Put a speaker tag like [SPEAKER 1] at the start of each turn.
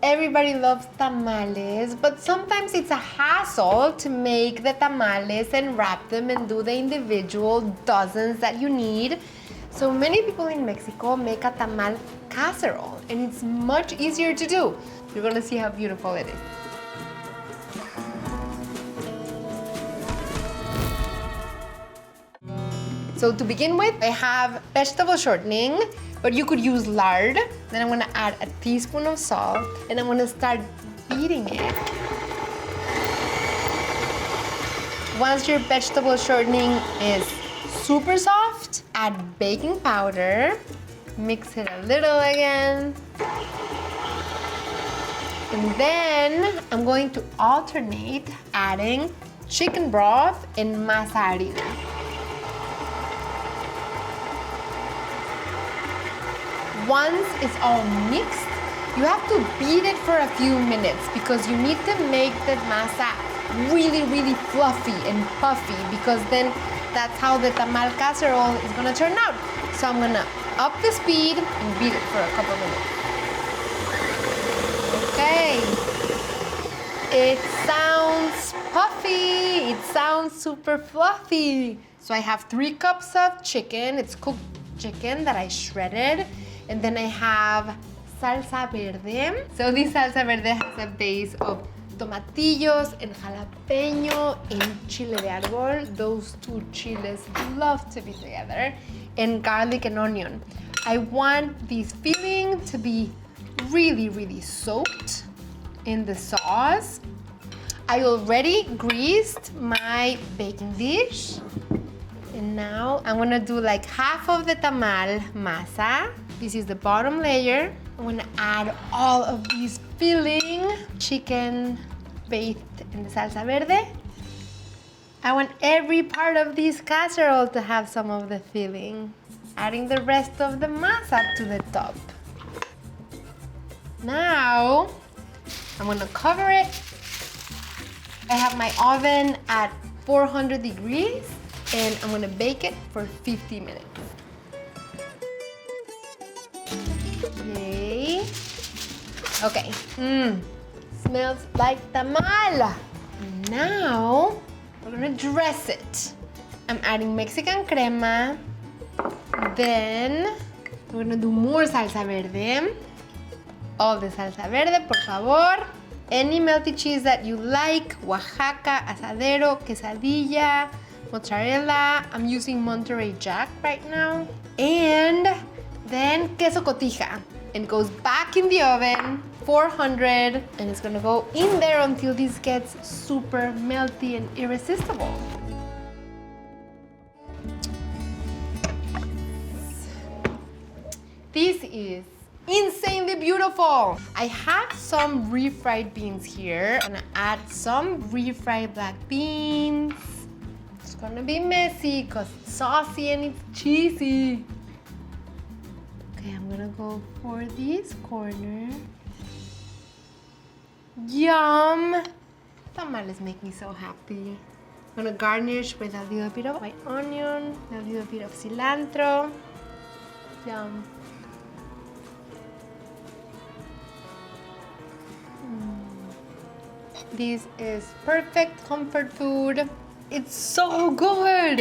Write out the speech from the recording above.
[SPEAKER 1] everybody loves tamales, but sometimes it's a hassle to make the tamales and wrap them and do the individual dozens that you need. So many people in Mexico make a tamal casserole, and it's much easier to do. You're gonna see how beautiful it is. So to begin with, I have vegetable shortening, but you could use lard. Then I'm gonna add a teaspoon of salt, and I'm gonna start beating it. Once your vegetable shortening is super soft, add baking powder, mix it a little again. And then I'm going to alternate adding chicken broth and masa harina. Once it's all mixed, you have to beat it for a few minutes because you need to make the masa really, really fluffy and puffy, because then that's how the tamal casserole is gonna turn out. So I'm gonna up the speed and beat it for a couple minutes. Okay. It sounds puffy. It sounds super fluffy. So I have 3 cups of chicken. It's cooked chicken that I shredded. And then I have salsa verde. So this salsa verde has a base of tomatillos and jalapeño and chile de árbol. Those 2 chiles love to be together. And garlic and onion. I want this filling to be really, really soaked in the sauce. I already greased my baking dish. And now I'm gonna do like half of the tamal masa. This is the bottom layer. I'm gonna add all of these filling chicken bathed in the salsa verde. I want every part of this casserole to have some of the filling. Adding the rest of the masa to the top. Now, I'm gonna cover it. I have my oven at 400 degrees and I'm gonna bake it for 50 minutes. Yay. Okay, smells like tamal. Now, we're gonna dress it. I'm adding Mexican crema. Then, we're gonna do more salsa verde. All the salsa verde, por favor. Any melty cheese that you like, Oaxaca, asadero, quesadilla, mozzarella. I'm using Monterey Jack right now. And then queso cotija. And it goes back in the oven, 400, and it's gonna go in there until this gets super melty and irresistible. This is insanely beautiful. I have some refried beans here. I'm gonna add some refried black beans. It's gonna be messy because it's saucy and it's cheesy. Okay, I'm gonna go for this corner. Yum! Tamales make me so happy. I'm gonna garnish with a little bit of white onion, a little bit of cilantro. Yum. This is perfect comfort food. It's so good.